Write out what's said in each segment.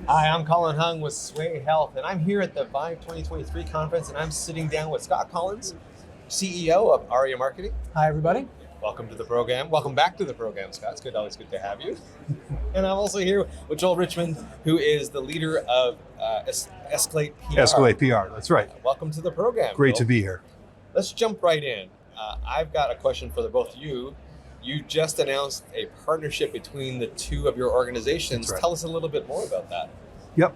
Hi, I'm Colin Hung with Sway Health, and I'm here at the Vive 2023 conference, and I'm sitting down with Scott Collins, CEO of Aria Marketing. Hi, everybody. Welcome to the program. Welcome back to the program, Scott. It's always good to have you. And I'm also here with Joel Richman, who is the leader of Escalate PR. Escalate PR, that's right. Welcome to the program. Great Joel. to be here. Let's jump right in. I've got a question for the both of you. You just announced a partnership between the two of your organizations. That's right. Tell us a little bit more about that. Yep.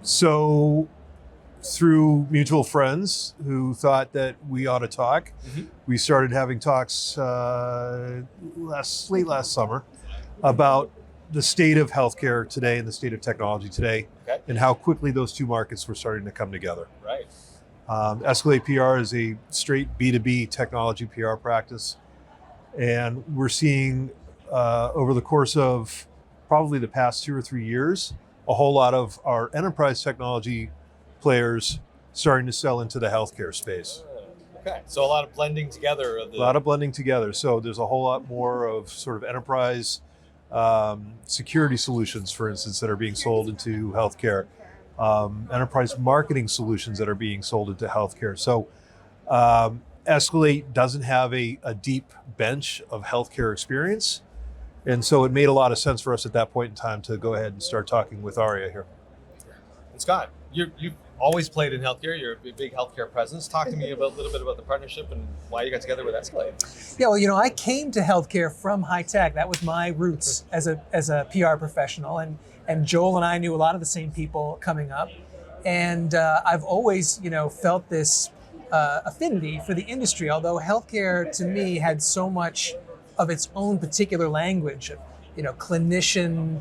So through mutual friends who thought that we ought to talk, we started having talks late last summer about the state of healthcare today and the state of technology today, and how quickly those two markets were starting to come together. Right. Escalate PR is a straight B2B technology PR practice. And we're seeing over the course of probably the past 2 or 3 years, a whole lot of our enterprise technology players starting to sell into the healthcare space. Okay, so a lot of blending together. A lot of blending together. So there's a whole lot more of sort of enterprise security solutions, for instance, that are being sold into healthcare. Enterprise marketing solutions that are being sold into healthcare. So Escalate doesn't have a deep bench of healthcare experience. And so it made a lot of sense for us at that point in time to go ahead and start talking with Aria here. And Scott, you've always played in healthcare. You're a big healthcare presence. Talk to me a little bit about the partnership and why you got together with Escalate. Yeah, well, I came to healthcare from high tech. That was my roots as a PR professional. And Joel and I knew a lot of the same people coming up. And I've always, felt this affinity for the industry, although healthcare to me had so much of its own particular language of, clinician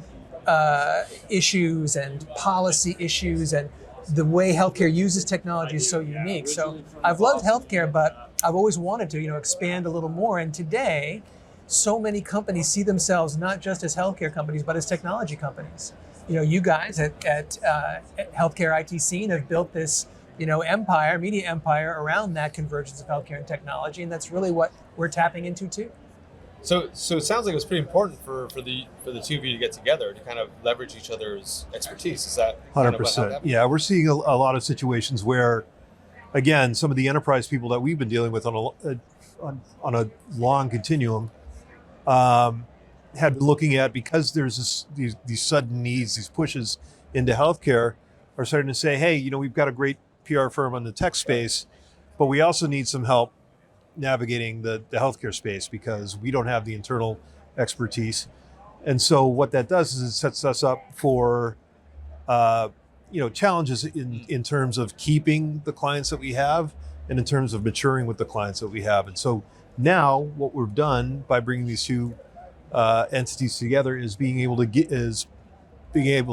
issues and policy issues, and the way healthcare uses technology is so unique. So I've loved healthcare, but I've always wanted to, expand a little more. And today, so many companies see themselves not just as healthcare companies, but as technology companies. You guys at Healthcare IT Scene have built this media empire around that convergence of healthcare and technology, and that's really what we're tapping into too. So it sounds like it was pretty important for the two of you to get together to kind of leverage each other's expertise. Is that 100%? Yeah, we're seeing a lot of situations where, again, some of the enterprise people that we've been dealing with on a long continuum had been looking at, because there's these sudden needs, these pushes into healthcare, are starting to say, hey, we've got a great PR firm on the tech space, but we also need some help navigating the healthcare space because we don't have the internal expertise. And so what that does is it sets us up for challenges in terms of keeping the clients that we have and in terms of maturing with the clients that we have. And so now what we've done by bringing these two entities together is being able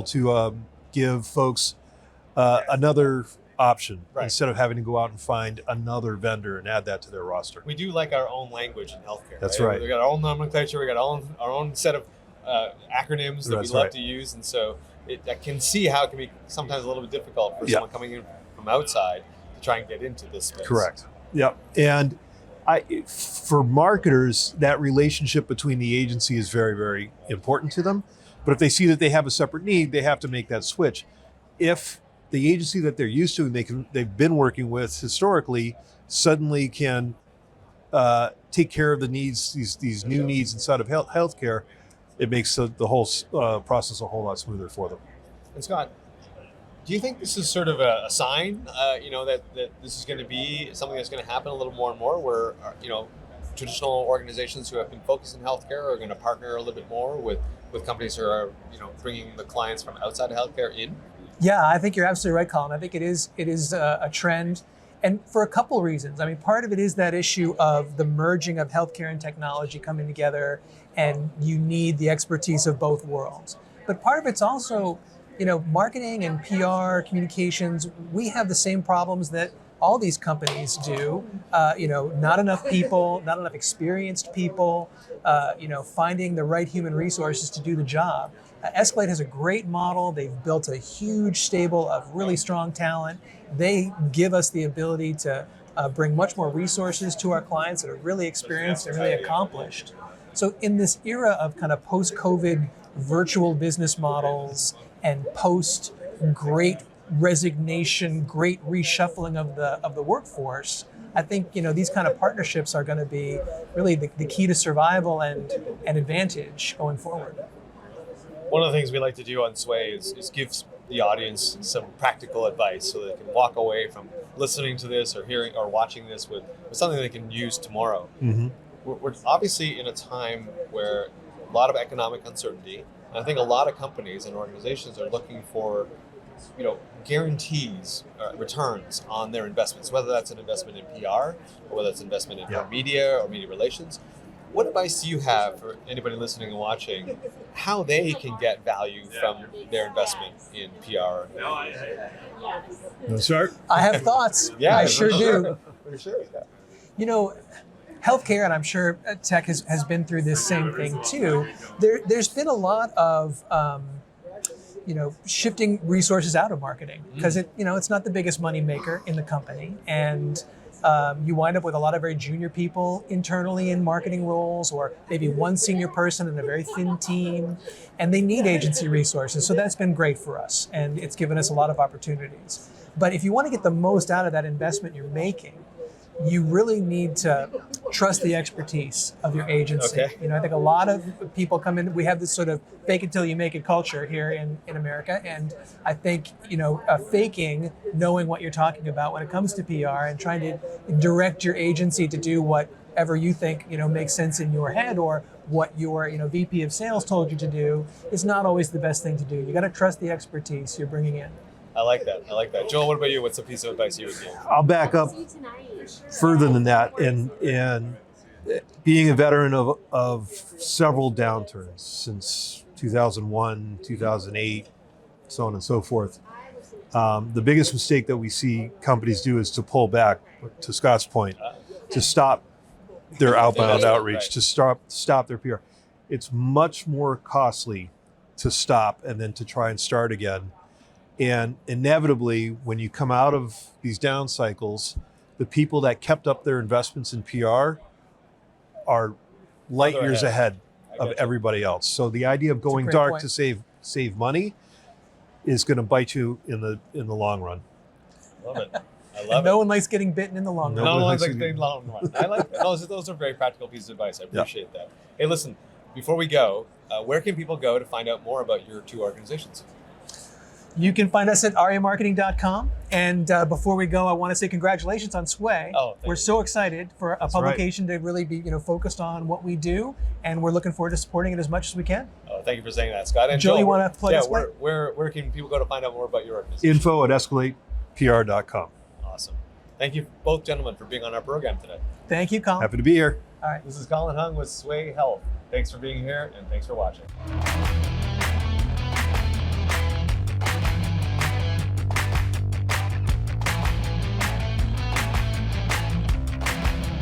to give folks another option, right, instead of having to go out and find another vendor and add that to their roster. We do like our own language in healthcare. That's right. We got our own nomenclature. We got our own set of acronyms that we love to use, and so I can see how it can be sometimes a little bit difficult for someone coming in from outside to try and get into this space. Correct. Yeah, and for marketers, that relationship between the agency is very, very important to them. But if they see that they have a separate need, they have to make that switch. If the agency that they're used to and they've been working with historically suddenly can take care of the needs, these new needs inside of healthcare, it makes the whole process a whole lot smoother for them. And Scott, do you think this is sort of a sign, that this is going to be something that's going to happen a little more and more, where traditional organizations who have been focused in healthcare are going to partner a little bit more with companies who are bringing the clients from outside of healthcare in? Yeah, I think you're absolutely right, Colin. I think it is a trend, and for a couple of reasons. I mean, part of it is that issue of the merging of healthcare and technology coming together, and you need the expertise of both worlds. But part of it's also, marketing and PR, communications, we have the same problems that all these companies do. Not enough people, not enough experienced people, finding the right human resources to do the job. Escalate has a great model. They've built a huge stable of really strong talent. They give us the ability to bring much more resources to our clients that are really experienced and really accomplished. So in this era of kind of post-COVID virtual business models and post great resignation, great reshuffling of the workforce, I think these kind of partnerships are going to be really the key to survival and advantage going forward. One of the things we like to do on Sway is give the audience some practical advice so they can walk away from listening to this or hearing or watching this with something they can use tomorrow. Mm-hmm. We're obviously in a time where a lot of economic uncertainty, and I think a lot of companies and organizations are looking for guarantees, returns on their investments, whether that's an investment in PR or whether it's investment in media or media relations. What advice do you have for anybody listening and watching, how they can get value from their investment in PR? Start? I have thoughts. Yeah, I sure do. For sure. Healthcare, and I'm sure tech has been through this same thing too. There's been a lot of shifting resources out of marketing because it's not the biggest money maker in the company, and you wind up with a lot of very junior people internally in marketing roles, or maybe one senior person in a very thin team, and they need agency resources. So that's been great for us, and it's given us a lot of opportunities. But if you want to get the most out of that investment you're making, you really need to trust the expertise of your agency. Okay. I think a lot of people come in, we have this sort of fake it till you make it culture here in America. And I think, faking knowing what you're talking about when it comes to PR and trying to direct your agency to do whatever you think, makes sense in your head or what your, VP of sales told you to do is not always the best thing to do. You got to trust the expertise you're bringing in. I like that. Joel, what about you? What's a piece of advice you would give? I'll back up further than that, and being a veteran of several downturns since 2001, 2008, so on and so forth. The biggest mistake that we see companies do is to pull back, to Scott's point, to stop their outbound outreach, right. to stop their PR. It's much more costly to stop and then to try and start again. And inevitably, when you come out of these down cycles, the people that kept up their investments in PR are light years ahead of everybody else. So the idea of going dark to save money is going to bite you in the long run. Love it. I love it. No one likes getting bitten in the long run. No one likes getting bitten in the long run. I like that. Those are very practical pieces of advice. I appreciate that. Hey, listen, before we go, where can people go to find out more about your two organizations? You can find us at ariamarketing.com. And before we go, I want to say congratulations on Sway. Oh, we're so excited for a publication to really be focused on what we do, and we're looking forward to supporting it as much as we can. Oh, thank you for saying that, Scott. And Joe, you want to plug us? Where can people go to find out more about your organization? Info at escalatepr.com. Awesome. Thank you both gentlemen for being on our program today. Thank you, Colin. Happy to be here. All right. This is Colin Hung with Sway Health. Thanks for being here, and thanks for watching.